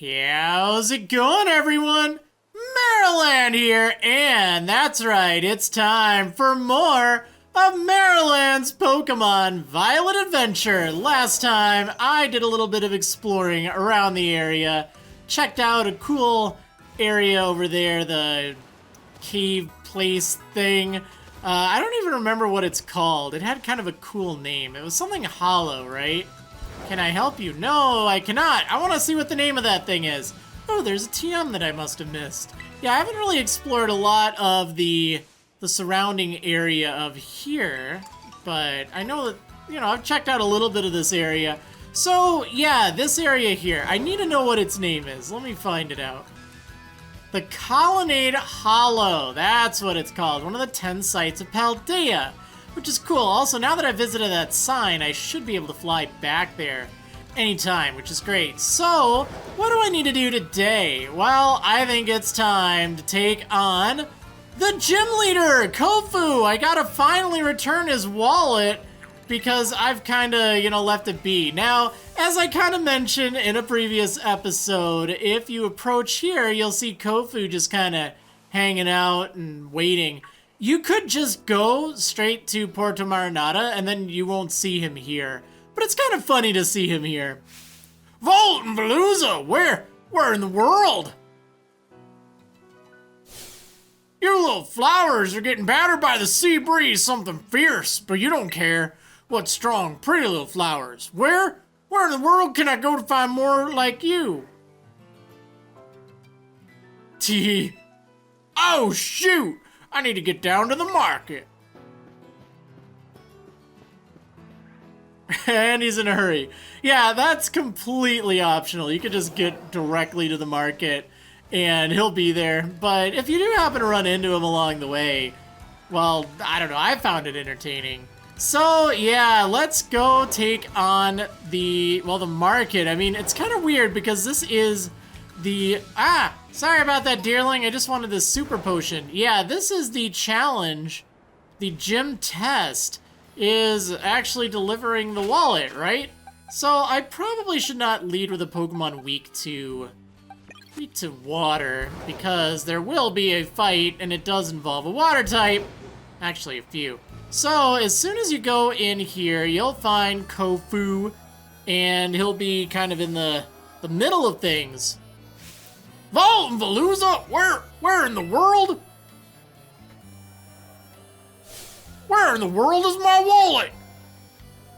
How's it going, everyone? Maryland here, and that's right, it's time for more of Maryland's Pokemon Violet Adventure. Last time, I did a little bit of exploring around the area, checked out a cool area over there, the cave place thing. I don't even remember what it's called. It had kind of a cool name. It was something hollow, right? Can I help you? No, I cannot. I want to see what the name of that thing is. Oh, there's a TM that I must have missed. Yeah, I haven't really explored a lot of the surrounding area of here, but I know that, I've checked out a little bit of this area. So, yeah, this area here, I need to know what its name is. Let me find it out. The Colonnade Hollow, that's what it's called. One of the 10 sites of Paldea, which is cool. Also, now that I visited that sign, I should be able to fly back there anytime, which is great. So, what do I need to do today? Well, I think it's time to take on the Gym Leader Kofu. I gotta finally return his wallet because I've kind of, left it be. Now, as I kind of mentioned in a previous episode, if you approach here, you'll see Kofu just kind of hanging out and waiting. You could just go straight to Puerto Marinada and then you won't see him here. But it's kind of funny to see him here. Volt and Veluza, where in the world? Your little flowers are getting battered by the sea breeze, something fierce, but you don't care. What strong, pretty little flowers. Where in the world can I go to find more like you? Tee. Oh, shoot! I need to get down to the market. And he's in a hurry. Yeah, that's completely optional. You could just get directly to the market and he'll be there. But if you do happen to run into him along the way, well, I don't know. I found it entertaining. So, yeah, let's go take on the market. I mean, it's kind of weird because this is the... sorry about that, dearling. I just wanted this super potion. Yeah, this is the challenge. The gym test is actually delivering the wallet, right? So I probably should not lead with a Pokemon weak to water because there will be a fight and it does involve a water type. Actually, a few. So as soon as you go in here, you'll find Kofu and he'll be kind of in the middle of things. Volt and Veluza, where in the world? Where in the world is my wallet?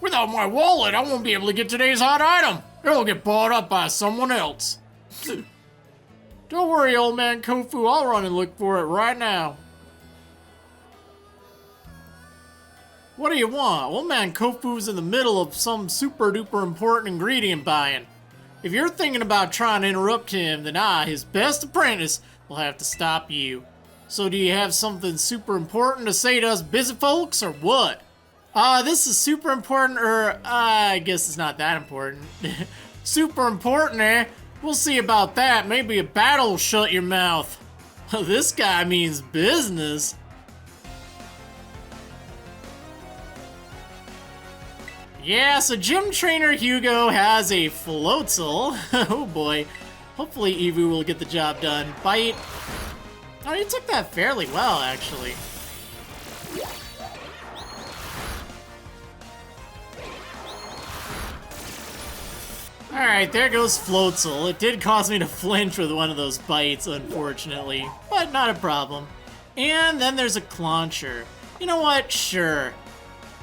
Without my wallet, I won't be able to get today's hot item. It'll get bought up by someone else. Don't worry, old man Kofu, I'll run and look for it right now. What do you want? Old man Kofu's in the middle of some super duper important ingredient buying. If you're thinking about trying to interrupt him, then I, his best apprentice, will have to stop you. So do you have something super important to say to us busy folks, or what? This is super important, or, I guess it's not that important. Super important, eh? We'll see about that. Maybe a battle will shut your mouth. This guy means business. Yeah, so Gym Trainer Hugo has a Floatzel. Oh boy. Hopefully Evu will get the job done. Bite. Oh, you took that fairly well, actually. Alright, there goes Floatzel. It did cause me to flinch with one of those bites, unfortunately. But not a problem. And then there's a Clauncher. You know what? Sure.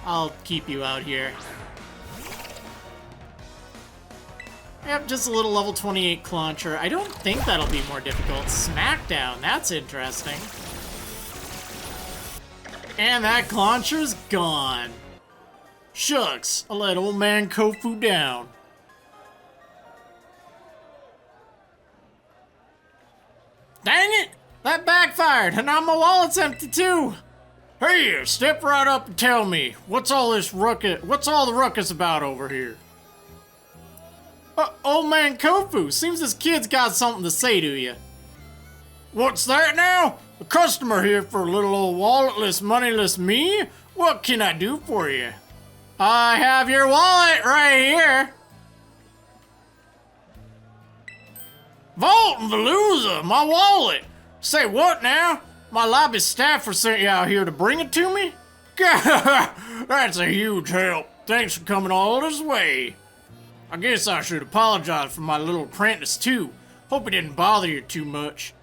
I'll keep you out here. Yep, just a little level 28 Clauncher. I don't think that'll be more difficult. Smackdown, that's interesting. And that Clauncher's gone. Shucks, I let old man Kofu down. Dang it! That backfired, and now my wallet's empty too! Hey, step right up and tell me, what's all the ruckus about over here? Old man Kofu, seems this kid's got something to say to you. What's that now? A customer here for a little old walletless, moneyless me? What can I do for you? I have your wallet right here. Vault and Veluza, my wallet! Say what now? My lobby staffer sent you out here to bring it to me? That's a huge help. Thanks for coming all this way. I guess I should apologize for my little apprentice too. Hope it didn't bother you too much.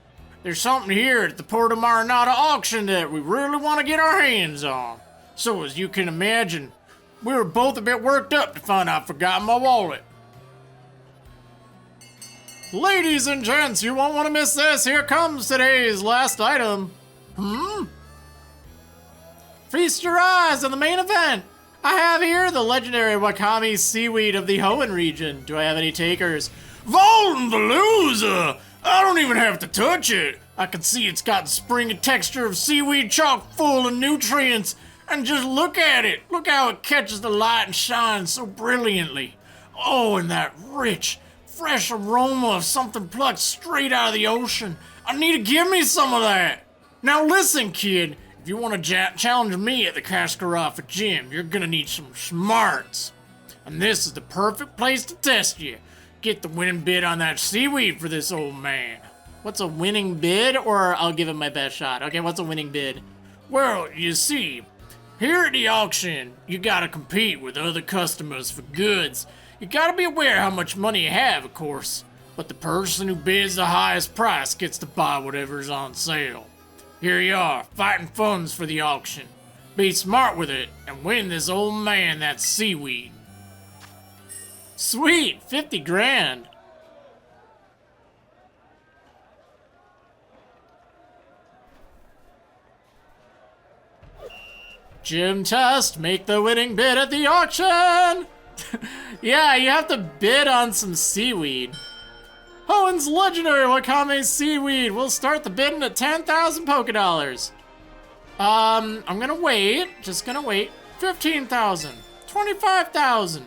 There's something here at the Porta Marinata auction that we really want to get our hands on. So as you can imagine, we were both a bit worked up to find I'd forgotten my wallet. Ladies and gents, you won't want to miss this. Here comes today's last item. Feast your eyes on the main event. I have here the legendary Wakami seaweed of the Hoenn region. Do I have any takers? Volten Veluza! I don't even have to touch it. I can see it's got the springy texture of seaweed chock full of nutrients. And just look at it. Look how it catches the light and shines so brilliantly. Oh, and that rich, fresh aroma of something plucked straight out of the ocean. I need to give me some of that. Now listen, kid. If you want to challenge me at the Kaskarava gym, you're gonna need some smarts. And this is the perfect place to test you. Get the winning bid on that seaweed for this old man. What's a winning bid? Or I'll give him my best shot. Okay, what's a winning bid? Well, you see, here at the auction, you gotta compete with other customers for goods. You gotta be aware how much money you have, of course. But the person who bids the highest price gets to buy whatever's on sale. Here you are, fighting funds for the auction. Be smart with it and win this old man that seaweed. Sweet, 50 grand. Gym test, make the winning bid at the auction. Yeah, you have to bid on some seaweed. Hoenn's legendary Wakame seaweed. We'll start the bidding at 10,000 Pokédollars. I'm gonna wait. Just gonna wait. 15,000. 25,000.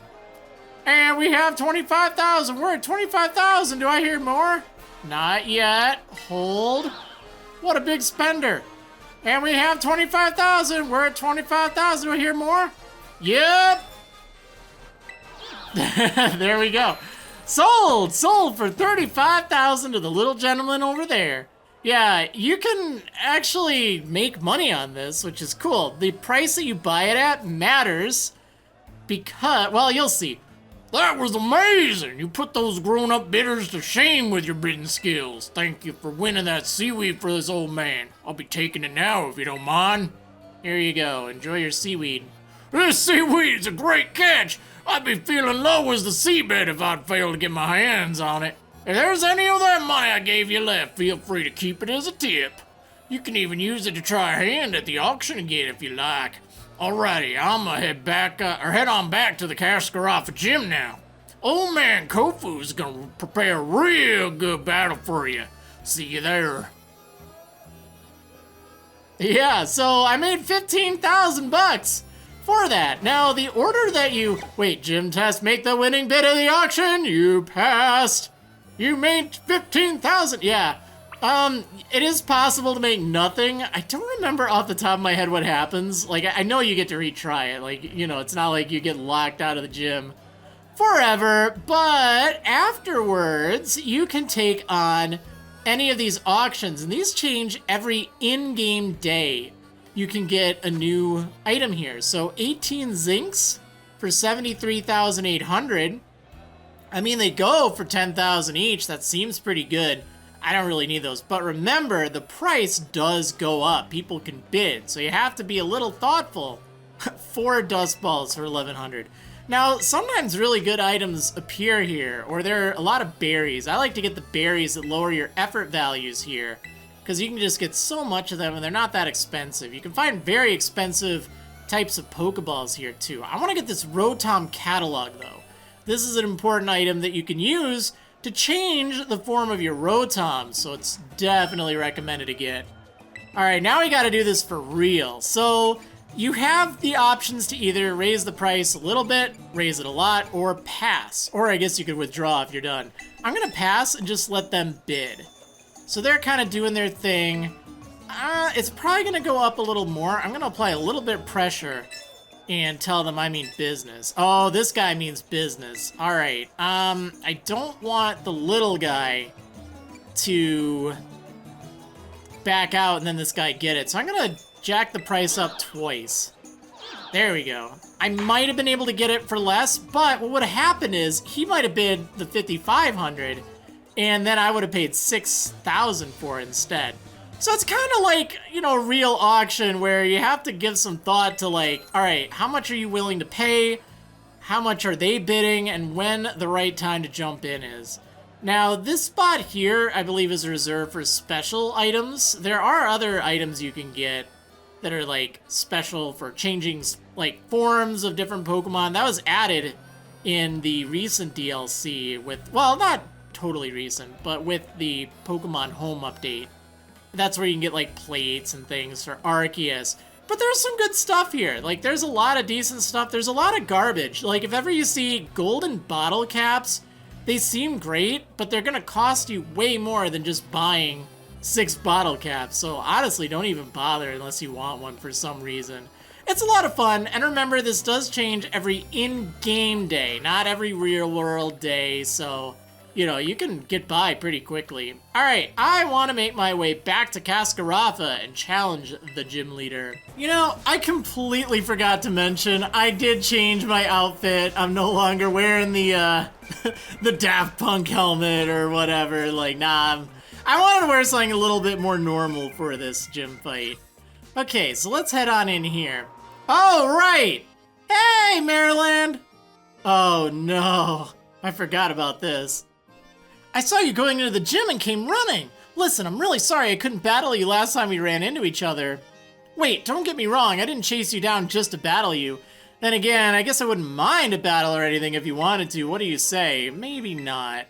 And we have 25,000. We're at 25,000. Do I hear more? Not yet. Hold. What a big spender. And we have 25,000. We're at 25,000. Do I hear more? Yep. There we go. Sold! Sold for 35,000 to the little gentleman over there. Yeah, you can actually make money on this, which is cool. The price that you buy it at matters because, well, you'll see. That was amazing! You put those grown-up bidders to shame with your bidding skills. Thank you for winning that seaweed for this old man. I'll be taking it now if you don't mind. Here you go. Enjoy your seaweed. This seaweed's a great catch! I'd be feeling low as the seabed if I'd failed to get my hands on it. If there's any of that money I gave you left, feel free to keep it as a tip. You can even use it to try a hand at the auction again if you like. Alrighty, I'ma head on back to the Kaskarava gym now. Old man Kofu's gonna prepare a real good battle for you. See you there. Yeah, so I made 15,000 bucks. For that. Now, the order that you... Wait, gym test, make the winning bid of the auction. You passed. You made 15,000. Yeah. It is possible to make nothing. I don't remember off the top of my head what happens. Like, I know you get to retry it. Like, you know, it's not like you get locked out of the gym forever. But afterwards, you can take on any of these auctions. And these change every in-game day. You can get a new item here. So 18 Zincs for 73,800. I mean, they go for 10,000 each. That seems pretty good. I don't really need those. But remember, the price does go up. People can bid. So you have to be a little thoughtful. 4 dust balls for 1,100. Now, sometimes really good items appear here. Or there are a lot of berries. I like to get the berries that lower your effort values here. Because you can just get so much of them and they're not that expensive. You can find very expensive types of Pokeballs here too. I want to get this Rotom catalog though. This is an important item that you can use to change the form of your Rotom, so it's definitely recommended to get. Alright, now we gotta do this for real. So you have the options to either raise the price a little bit, raise it a lot, or pass. Or I guess you could withdraw if you're done. I'm gonna pass and just let them bid. So they're kind of doing their thing. It's probably going to go up a little more. I'm going to apply a little bit of pressure and tell them I mean business. Oh, this guy means business. All right. I don't want the little guy to back out and then this guy get it. So I'm gonna jack the price up twice. There we go. I might have been able to get it for less, but what would have happened is he might have bid the 5,500 and then I would have paid 6,000 for it instead. So it's kind of like, you know, a real auction where you have to give some thought to like, all right, how much are you willing to pay? How much are they bidding? And when the right time to jump in is. Now, this spot here, I believe, is reserved for special items. There are other items you can get that are like special for changing like forms of different Pokemon. That was added in the recent DLC with, well, not totally recent, but with the Pokemon Home update. That's where you can get like plates and things for Arceus. But there's some good stuff here. Like there's a lot of decent stuff. There's a lot of garbage. Like if ever you see golden bottle caps, they seem great, but they're gonna cost you way more than just buying 6 bottle caps. So honestly, don't even bother unless you want one for some reason. It's a lot of fun, and remember, this does change every in-game day, not every real-world day, so, you know, you can get by pretty quickly. Alright, I want to make my way back to Cascarafa and challenge the gym leader. You know, I completely forgot to mention, I did change my outfit. I'm no longer wearing the, the Daft Punk helmet or whatever. Like, nah, I wanted to wear something a little bit more normal for this gym fight. Okay, so let's head on in here. Oh, right! Hey, Maryland! Oh, no. I forgot about this. I saw you going into the gym and came running. Listen, I'm really sorry I couldn't battle you last time we ran into each other. Wait, don't get me wrong, I didn't chase you down just to battle you. Then again, I guess I wouldn't mind a battle or anything if you wanted to. What do you say? Maybe not.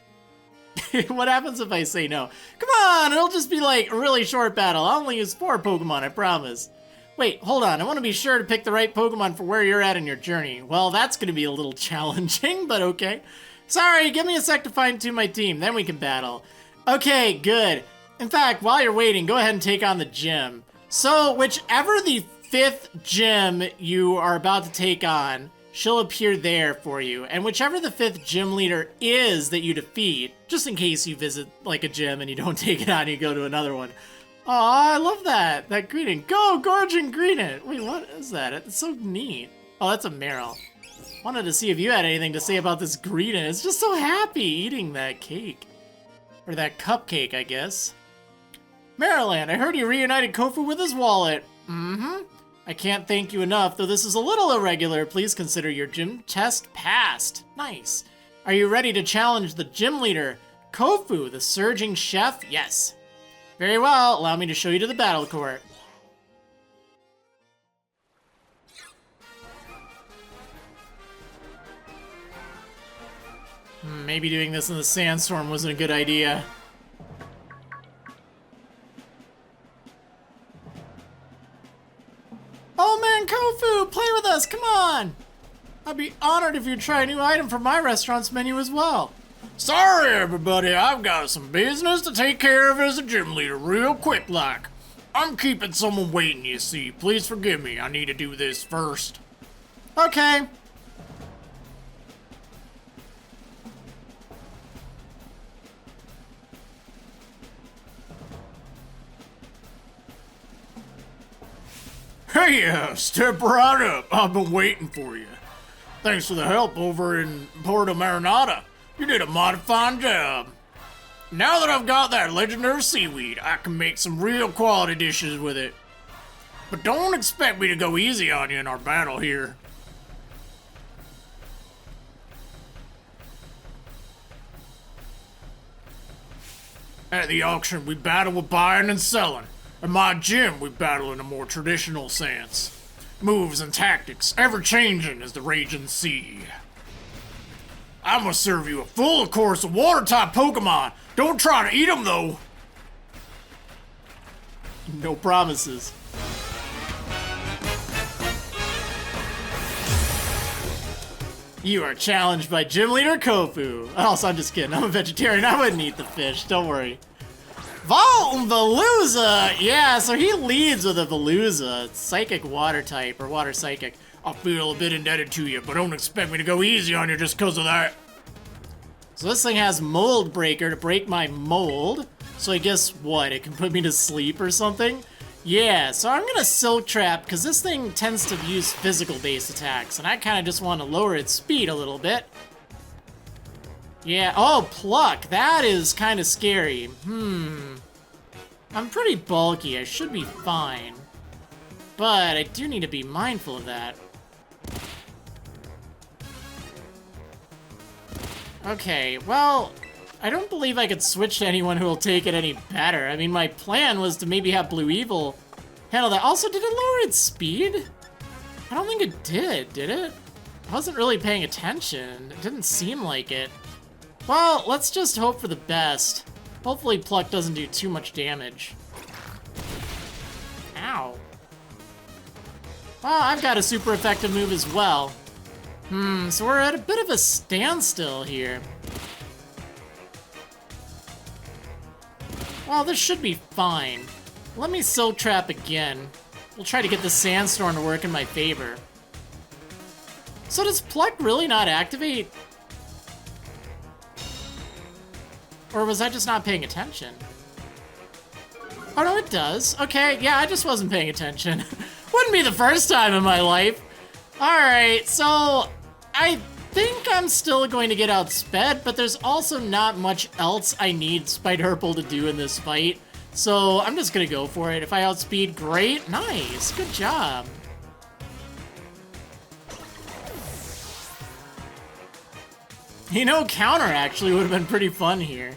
What happens if I say no? Come on, it'll just be like a really short battle. I'll only use 4 Pokemon, I promise. Wait, hold on, I want to be sure to pick the right Pokemon for where you're at in your journey. Well, that's going to be a little challenging, but okay. Sorry, give me a sec to fine-tune my team, then we can battle. Okay, good. In fact, while you're waiting, go ahead and take on the gym. So, whichever the 5th gym you are about to take on, she'll appear there for you. And whichever the 5th gym leader is that you defeat, just in case you visit like a gym and you don't take it on, you go to another one. Aw, I love that. That greeting. Go, Gorge and greet it. Wait, what is that? It's so neat. Oh, that's a Meryl. Wanted to see if you had anything to say about this greeting. It's just so happy eating that cake. Or that cupcake, I guess. Maryland, I heard you reunited Kofu with his wallet. Mm-hmm. I can't thank you enough, though this is a little irregular. Please consider your gym test passed. Nice. Are you ready to challenge the gym leader, Kofu, the surging chef? Yes. Very well, allow me to show you to the battle court. Maybe doing this in the sandstorm wasn't a good idea. Oh man, Kofu, play with us, come on! I'd be honored if you'd try a new item from my restaurant's menu as well. Sorry, everybody, I've got some business to take care of as a gym leader real quick like. I'm keeping someone waiting, you see. Please forgive me, I need to do this first. Okay. Hey, step right up. I've been waiting for you. Thanks for the help over in Puerto Marinada. You did a mighty fine job. Now that I've got that legendary seaweed, I can make some real quality dishes with it. But don't expect me to go easy on you in our battle here. At the auction, we battle with buying and selling. At my gym, we battle in a more traditional sense. Moves and tactics, ever-changing as the raging sea. I'm gonna serve you a full course of water-type Pokemon. Don't try to eat them, though. No promises. You are challenged by Gym Leader Kofu. Also, I'm just kidding. I'm a vegetarian. I wouldn't eat the fish. Don't worry. Veluza! Yeah, so he leads with a Veluza. It's psychic water type, or water psychic. I feel a bit indebted to you, but don't expect me to go easy on you just because of that. So this thing has Mold Breaker to break my mold. So I guess what? It can put me to sleep or something? Yeah, so I'm gonna Silk Trap because this thing tends to use physical based attacks and I kind of just want to lower its speed a little bit. Yeah, oh, Pluck. That is kind of scary. I'm pretty bulky. I should be fine. But I do need to be mindful of that. Okay, well, I don't believe I could switch to anyone who will take it any better. I mean, my plan was to maybe have Blue Evil handle that. Also, did it lower its speed? I don't think it did it? I wasn't really paying attention. It didn't seem like it. Well, let's just hope for the best. Hopefully Pluck doesn't do too much damage. Ow. Well, I've got a super effective move as well. So we're at a bit of a standstill here. Well, this should be fine. Let me Silk Trap again. We'll try to get the Sandstorm to work in my favor. So does Pluck really not activate? Or was I just not paying attention? Oh no, it does. Okay, yeah, I just wasn't paying attention. Wouldn't be the first time in my life. Alright, so I think I'm still going to get outsped, but there's also not much else I need Spiderpple to do in this fight. So I'm just gonna go for it. If I outspeed, great. Nice, good job. You know, counter actually would have been pretty fun here.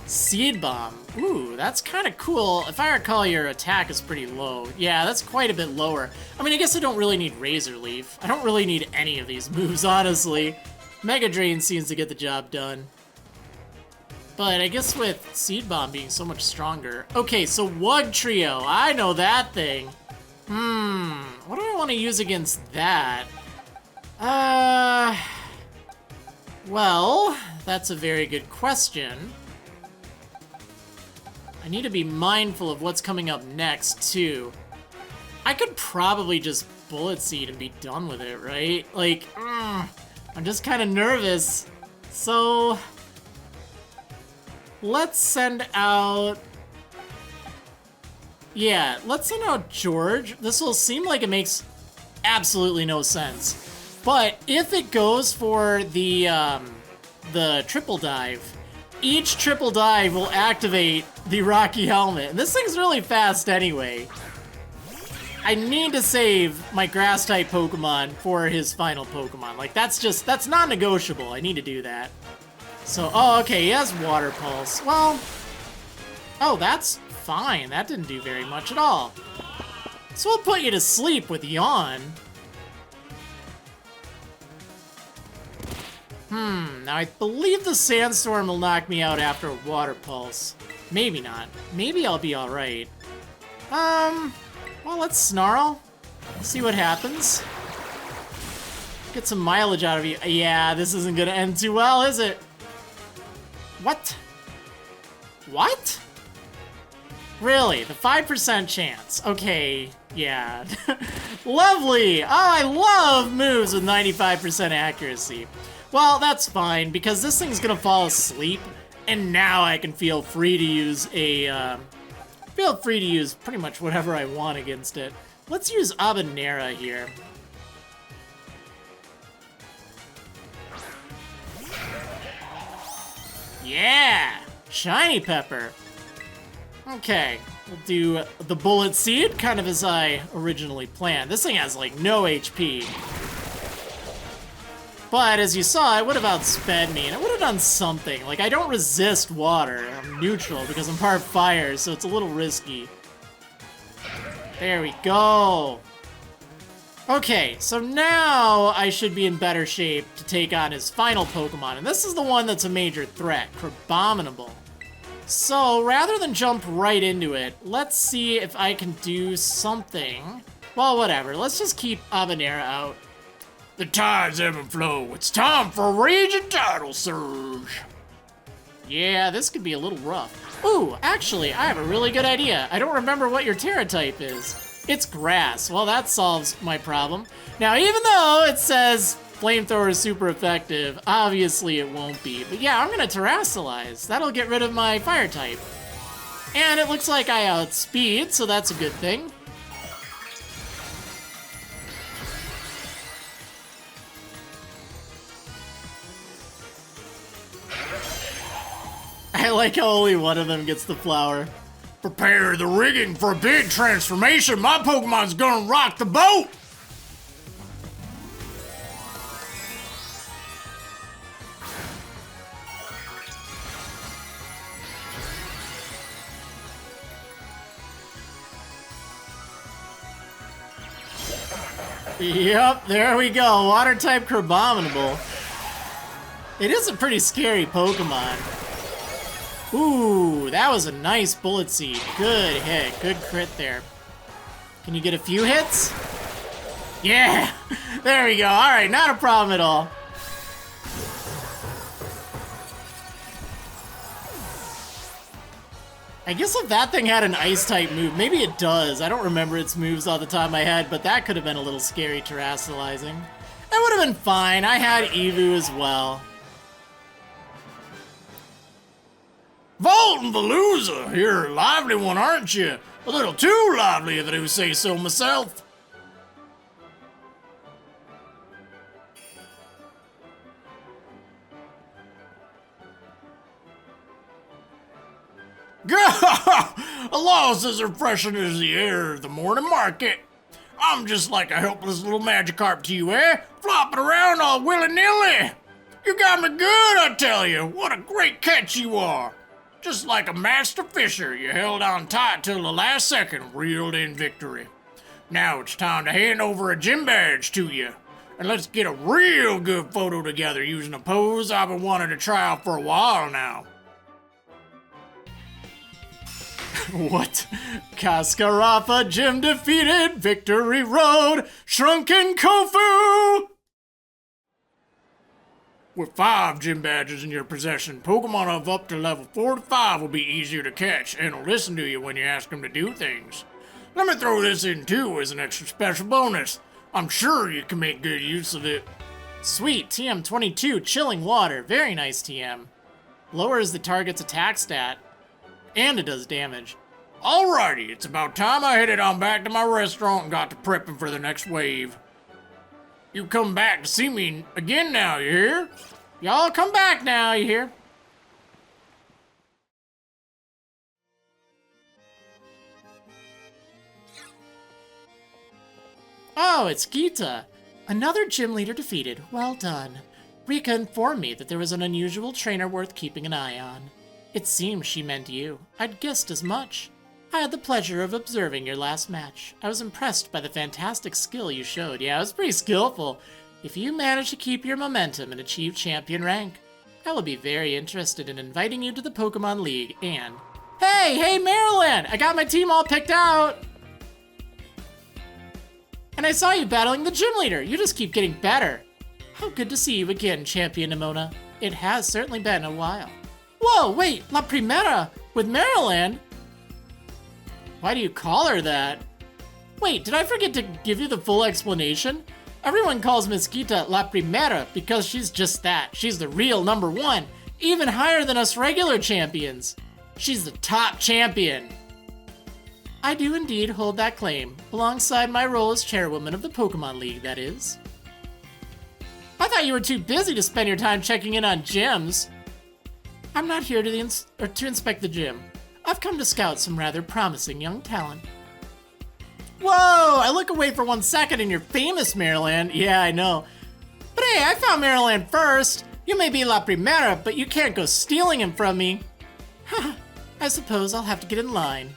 Seed Bomb. Ooh, that's kind of cool. If I recall, your attack is pretty low. Yeah, that's quite a bit lower. I mean, I guess I don't really need Razor Leaf. I don't really need any of these moves, honestly. Mega Drain seems to get the job done. But I guess with Seed Bomb being so much stronger. Okay, so Wug Trio. I know that thing. What do I want to use against that? Well, that's a very good question. I need to be mindful of what's coming up next, too. I could probably just Bullet Seed and be done with it, right? Like, I'm just kind of nervous. So, let's send out... Yeah, let's send out George. This will seem like it makes absolutely no sense. But if it goes for the triple dive, each triple dive will activate the Rocky Helmet. And this thing's really fast anyway. I need to save my Grass-type Pokemon for his final Pokemon. Like, that's non-negotiable. I need to do that. So, oh, okay, he has Water Pulse. Well, oh, that's fine. That didn't do very much at all. So we'll put you to sleep with Yawn. Now I believe the Sandstorm will knock me out after a Water Pulse. Maybe not. Maybe I'll be alright. Well, let's Snarl. See what happens. Get some mileage out of you. Yeah, this isn't gonna end too well, is it? What? What? Really? The 5% chance. Okay, yeah. Lovely! Oh, I love moves with 95% accuracy. Well, that's fine, because this thing's gonna fall asleep, and now I can feel free to use pretty much whatever I want against it. Let's use Habanera here. Yeah! Shiny Pepper. Okay, we'll do the Bullet Seed, kind of as I originally planned. This thing has, like, no HP. But, as you saw, it would have outsped me, and it would have done something. Like, I don't resist water. I'm neutral, because I'm part fire, so it's a little risky. There we go. Okay, so now I should be in better shape to take on his final Pokemon, and this is the one that's a major threat, Crabominable. So, rather than jump right into it, let's see if I can do something. Well, whatever. Let's just keep Habanera out. The tides ebb and flow. It's time for a raging tidal surge. Yeah, this could be a little rough. Ooh, actually, I have a really good idea. I don't remember what your Terra type is. It's grass. Well, that solves my problem. Now, even though it says Flamethrower is super effective, obviously it won't be. But yeah, I'm gonna Terrasilize. That'll get rid of my fire type. And it looks like I outspeed, so that's a good thing. I like how only one of them gets the flower. Prepare the rigging for a big transformation. My Pokemon's gonna rock the boat! Yep, there we go. Water-type Crabominable. It is a pretty scary Pokemon. Ooh, that was a nice Bullet Seed. Good hit. Good crit there. Can you get a few hits? Yeah! There we go. Alright, not a problem at all. I guess if that thing had an Ice-type move, maybe it does. I don't remember its moves off the top of my head, but that could have been a little scary terrestrializing. That would have been fine. I had Eevee as well. Volt and Veluza, you're a lively one, aren't you? A little too lively, if I do say so myself. A loss as refreshing as the air of the morning market. I'm just like a helpless little Magikarp to you, eh? Flopping around all willy-nilly. You got me good, I tell you. What a great catch you are. Just like a master fisher, you held on tight till the last second, reeled in victory. Now it's time to hand over a gym badge to you. And let's get a real good photo together using a pose I've been wanting to try out for a while now. What? Cascarapa Gym defeated, Victory Road, Shrunken Kofu! With 5 gym badges in your possession, Pokemon of up to level 45 will be easier to catch and will listen to you when you ask them to do things. Let me throw this in too as an extra special bonus. I'm sure you can make good use of it. Sweet, TM22, Chilling Water, very nice TM. Lowers the target's attack stat. And it does damage. Alrighty, it's about time I headed on back to my restaurant and got to prepping for the next wave. You come back to see me again now, you hear? Y'all come back now, you hear? Oh, it's Geeta. Another gym leader defeated. Well done. Rika informed me that there was an unusual trainer worth keeping an eye on. It seems she meant you. I'd guessed as much. I had the pleasure of observing your last match. I was impressed by the fantastic skill you showed. Yeah, it was pretty skillful. If you manage to keep your momentum and achieve champion rank, I will be very interested in inviting you to the Pokemon League and... Hey, Maryland! I got my team all picked out! And I saw you battling the gym leader. You just keep getting better. How good to see you again, Champion Nemona. It has certainly been a while. Whoa, wait, La Primera with Maryland? Why do you call her that? Wait, did I forget to give you the full explanation? Everyone calls Miss Geeta La Primera because she's just that. She's the real #1, even higher than us regular champions. She's the top champion. I do indeed hold that claim, alongside my role as chairwoman of the Pokemon League, that is. I thought you were too busy to spend your time checking in on gyms. I'm not here to inspect the gym. I've come to scout some rather promising young talent. Whoa! I look away for 1 second and you're famous, Maryland. Yeah, I know. But hey, I found Maryland first. You may be La Primera, but you can't go stealing him from me. I suppose I'll have to get in line.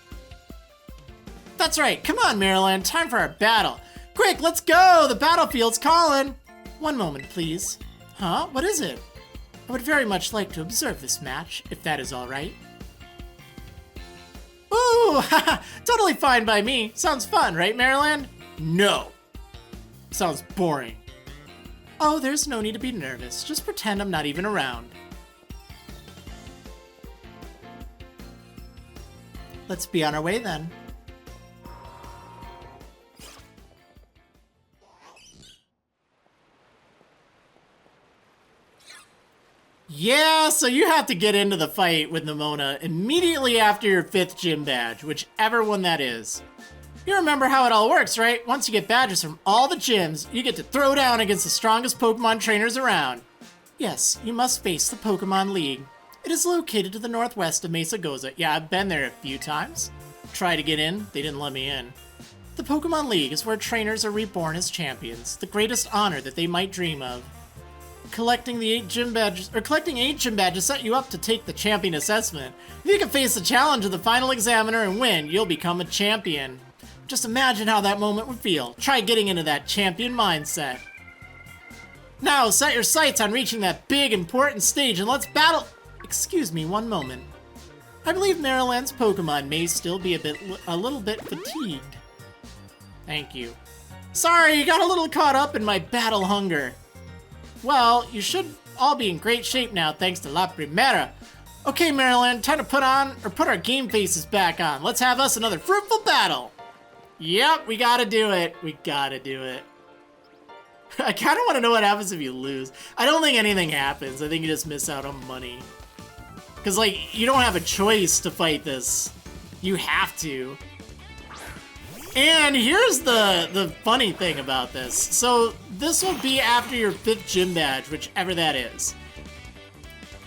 That's right. Come on, Maryland. Time for our battle. Quick, let's go! The battlefield's calling. 1 moment, please. Huh? What is it? I would very much like to observe this match, if that is all right. Ooh, haha, totally fine by me. Sounds fun, right, Maryland? No. Sounds boring. Oh, there's no need to be nervous. Just pretend I'm not even around. Let's be on our way then. Yeah, so you have to get into the fight with Nemona immediately after your 5th gym badge, whichever one that is. You remember how it all works, right? Once you get badges from all the gyms, you get to throw down against the strongest Pokemon trainers around. Yes, you must face the Pokemon League. It is located to the northwest of Mesa Goza. Yeah, I've been there a few times. Tried to get in, they didn't let me in. The Pokemon League is where trainers are reborn as champions, the greatest honor that they might dream of. Collecting 8 gym badges set you up to take the champion assessment. If you can face the challenge of the final examiner and win, you'll become a champion. Just imagine how that moment would feel. Try getting into that champion mindset. Now set your sights on reaching that big important stage and let's battle. Excuse me one moment. I believe Maryland's Pokemon may still be a little bit fatigued. Thank you. Sorry, you got a little caught up in my battle hunger. Well, you should all be in great shape now thanks to La Primera. Okay, Maryland, time to put our game faces back on. Let's have us another fruitful battle. Yep, we gotta do it. We gotta do it. I kind of want to know what happens if you lose. I don't think anything happens. I think you just miss out on money. Because, like, you don't have a choice to fight this. You have to. And here's the funny thing about this. So, this will be after your 5th gym badge, whichever that is.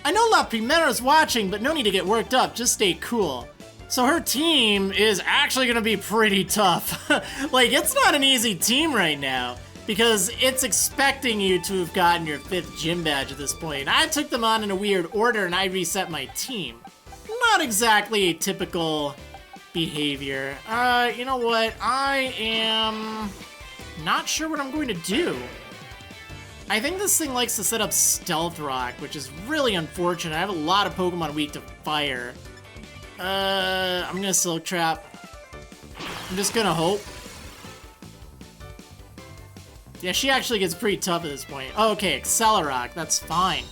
I know La Primera's watching, but no need to get worked up. Just stay cool. So her team is actually going to be pretty tough. Like, it's not an easy team right now. Because it's expecting you to have gotten your 5th gym badge at this point. I took them on in a weird order and I reset my team. Not exactly a typical behavior. You know what? I am not sure what I'm going to do. I think this thing likes to set up Stealth Rock, which is really unfortunate. I have a lot of Pokemon weak to fire. I'm gonna Silk Trap. I'm just gonna hope. Yeah, she actually gets pretty tough at this point. Oh, okay, Accelerock, that's fine.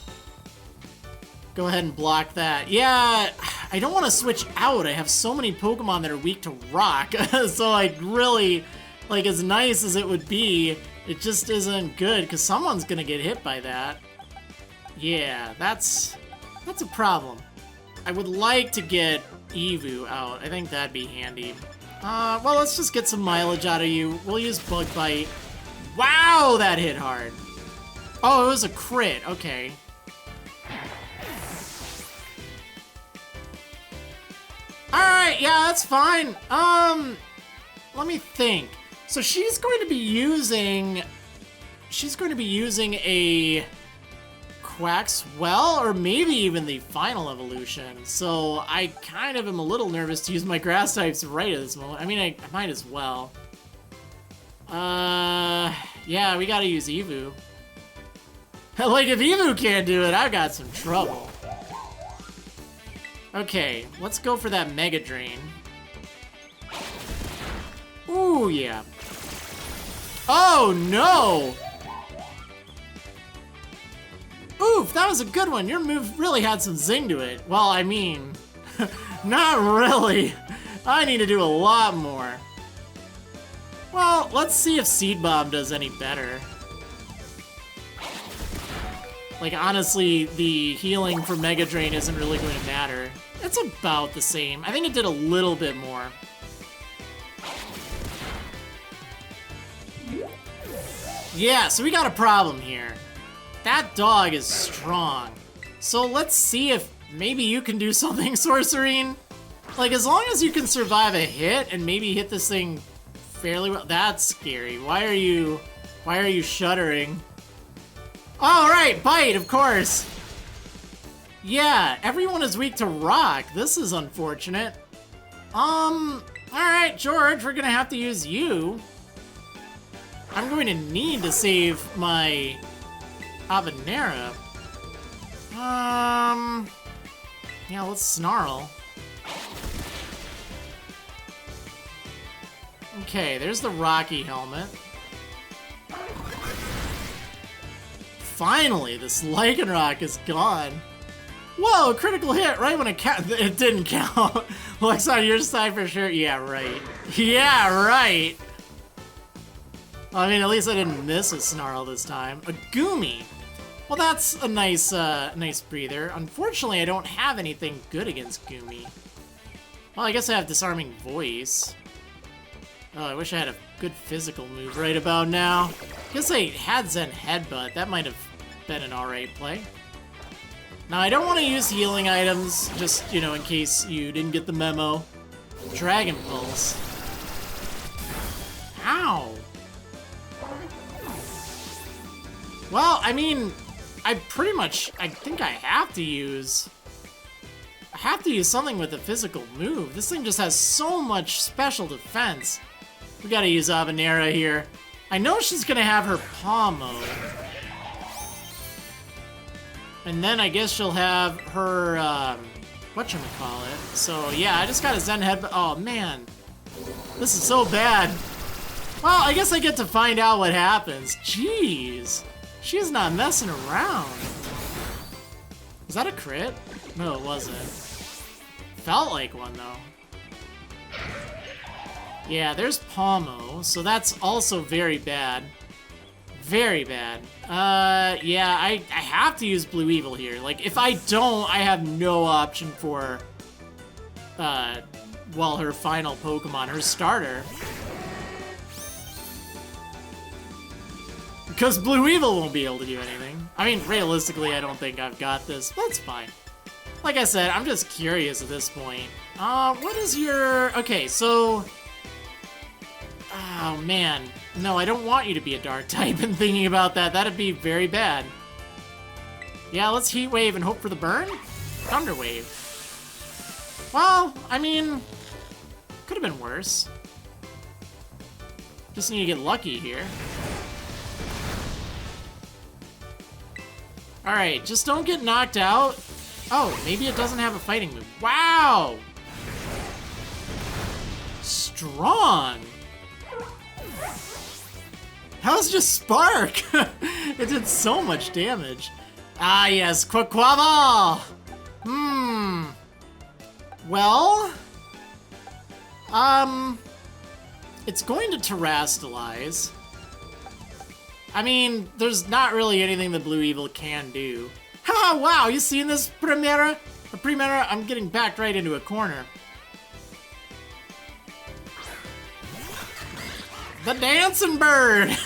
Go ahead and block that. Yeah, I don't want to switch out. I have so many Pokemon that are weak to Rock. So I really, like, as nice as it would be, it just isn't good because someone's gonna get hit by that. Yeah, that's a problem. I would like to get Eevee out. I think that'd be handy. Well, let's just get some mileage out of you. We'll use Bug Bite. Wow, that hit hard. Oh, it was a crit. Okay. Alright, yeah, that's fine. Let me think. So she's going to be using a Quaxwell, or maybe even the final evolution. So I kind of am a little nervous to use my grass types right at this moment. I mean, I might as well. Yeah, we gotta use Eevee. Like, if Eevee can't do it, I've got some trouble. Okay, let's go for that Mega Drain. Ooh, yeah. Oh, no! Oof, that was a good one. Your move really had some zing to it. Well, I mean, not really. I need to do a lot more. Well, let's see if Seed Bomb does any better. Like, honestly, the healing for Mega Drain isn't really going to matter. It's about the same. I think it did a little bit more. Yeah, so we got a problem here. That dog is strong. So let's see if maybe you can do something, Sorcerine. Like, as long as you can survive a hit and maybe hit this thing fairly well. That's scary. Why are you shuddering? All right, Bite, of course. Yeah, everyone is weak to Rock. This is unfortunate. All right, George, we're gonna have to use you. I'm going to need to save my Habanera. Yeah, let's Snarl. Okay, there's the Rocky helmet. Finally, this Lycanroc is gone. Whoa, critical hit right when it didn't count. Luck's on your side for sure. Yeah, right. Yeah, right. I mean, at least I didn't miss a Snarl this time. A Goomy. Well, that's a nice breather. Unfortunately, I don't have anything good against Goomy. Well, I guess I have Disarming Voice. Oh, I wish I had a good physical move right about now. Guess I had Zen Headbutt. That might have been an alright play. Now, I don't want to use healing items, just, you know, in case you didn't get the memo. Dragon Pulse. Ow! Well, I mean, I think I have to use something with a physical move. This thing just has so much special defense. We gotta use Habanera here. I know she's gonna have her Paw Mode. And then I guess she'll have her, whatchamacallit. So, yeah, I just got a Zen Headbutt. Oh, man. This is so bad. Well, I guess I get to find out what happens. Jeez. She's not messing around. Was that a crit? No, it wasn't. Felt like one, though. Yeah, there's Palmo, so that's also very bad. Very bad. Yeah, I have to use Blue Evil here. Like, if I don't, I have no option for, well, her final Pokemon, her starter. Because Blue Evil won't be able to do anything. I mean, realistically, I don't think I've got this. That's fine. Like I said, I'm just curious at this point. What is your... Okay, so... Oh, man. No, I don't want you to be a Dark type, and thinking about that, that'd be very bad. Yeah, let's Heat Wave and hope for the burn? Thunder Wave. Well, I mean... Could have been worse. Just need to get lucky here. Alright, just don't get knocked out. Oh, maybe it doesn't have a fighting move. Wow! Strong! How's just Spark? It did so much damage. Ah, yes, Quaquaval! Well... It's going to Terrastalize. I mean, there's not really anything that Blue Evil can do. Ha! Wow, you seen this, Primera? Primera, I'm getting backed right into a corner. The Dancing Bird!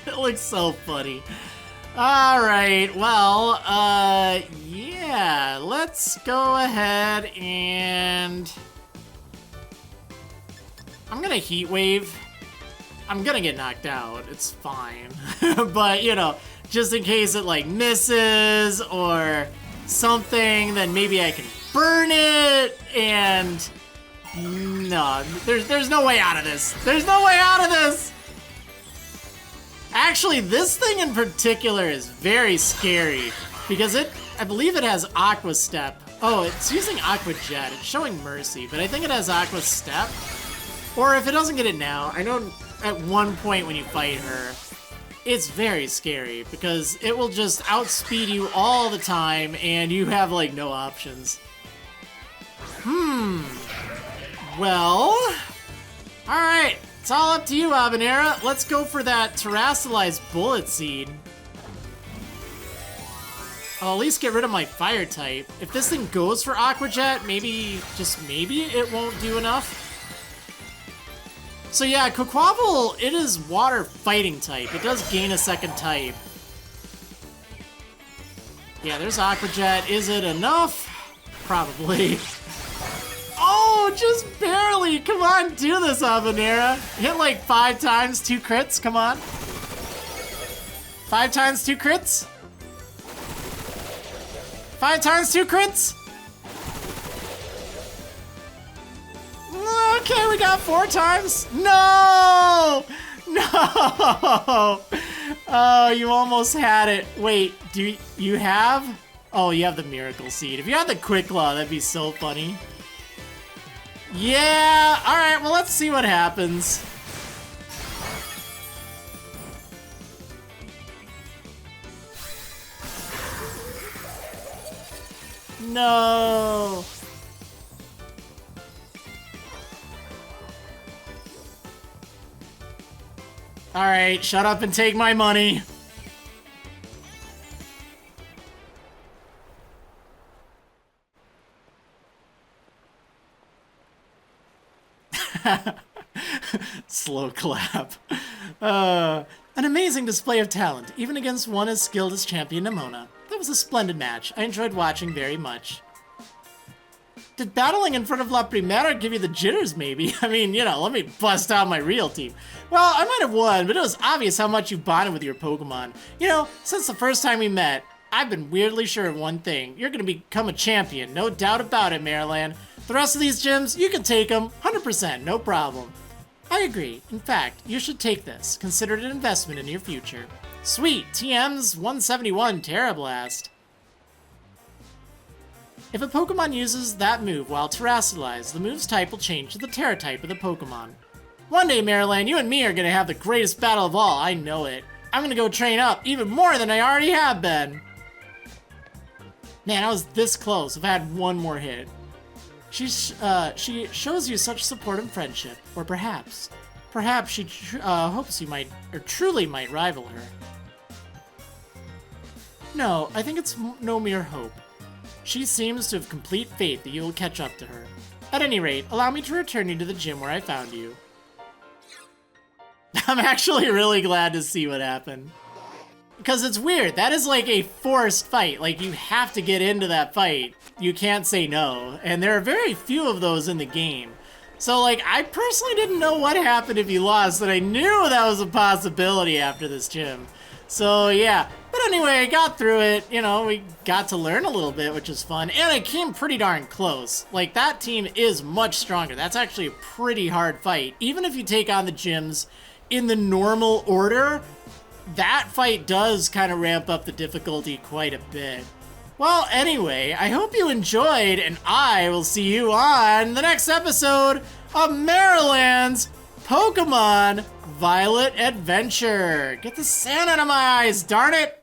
It looks so funny. Alright, well, yeah, let's go ahead and... I'm gonna Heat Wave. I'm gonna get knocked out, it's fine. But, you know, just in case it, like, misses or something, then maybe I can burn it, and... No, there's no way out of this. There's no way out of this! Actually, this thing in particular is very scary, because I believe it has Aqua Step. Oh, it's using Aqua Jet. It's showing Mercy, but I think it has Aqua Step. Or if it doesn't get it now, I know at one point when you fight her, it's very scary, because it will just outspeed you all the time, and you have, like, no options. Well, alright, it's all up to you, Habanera. Let's go for that Terrastalized Bullet Seed. I'll at least get rid of my Fire type. If this thing goes for Aqua Jet, maybe, just maybe, it won't do enough. So yeah, Quaquaval, it is Water Fighting type. It does gain a second type. Yeah, there's Aqua Jet. Is it enough? Probably. Oh, just barely! Come on, do this, Habanera. Hit like 5 times, 2 crits, come on. 5 times, 2 crits? 5 times, 2 crits? Okay, we got 4 times. No! No! Oh, you almost had it. Wait, do you have? Oh, you have the Miracle Seed. If you had the Quick Claw, that'd be so funny. Yeah, alright, well, let's see what happens. No! Alright, shut up and take my money. Slow clap. An amazing display of talent, even against one as skilled as Champion Nemona. That was a splendid match. I enjoyed watching very much. Did battling in front of La Primera give you the jitters, maybe? I mean, you know, let me bust out my real team. Well, I might have won, but it was obvious how much you bonded with your Pokemon. You know, since the first time we met, I've been weirdly sure of one thing. You're gonna become a champion, no doubt about it, Maryland. The rest of these gyms, you can take them, 100%, no problem. I agree. In fact, you should take this. Consider it an investment in your future. Sweet, TM's 171 Terra Blast. If a Pokemon uses that move while terrestrialized, the move's type will change to the Terra type of the Pokemon. One day, Maryland, you and me are gonna have the greatest battle of all, I know it. I'm gonna go train up even more than I already have been. Man, I was this close if I had one more hit. She shows you such support and friendship, or perhaps she hopes you might, or truly might rival her. No, I think it's no mere hope. She seems to have complete faith that you will catch up to her. At any rate, allow me to return you to the gym where I found you. I'm actually really glad to see what happened. Because it's weird, that is like a forced fight, like you have to get into that fight. You can't say no, and there are very few of those in the game. So like, I personally didn't know what happened if you lost, and I knew that was a possibility after this gym. So yeah, but anyway, I got through it, you know, we got to learn a little bit, which is fun, and I came pretty darn close. Like, that team is much stronger. That's actually a pretty hard fight. Even if you take on the gyms in the normal order, that fight does kind of ramp up the difficulty quite a bit. Well, anyway, I hope you enjoyed, and I will see you on the next episode of Maryland's Pokemon Violet Adventure. Get the sand out of my eyes, darn it!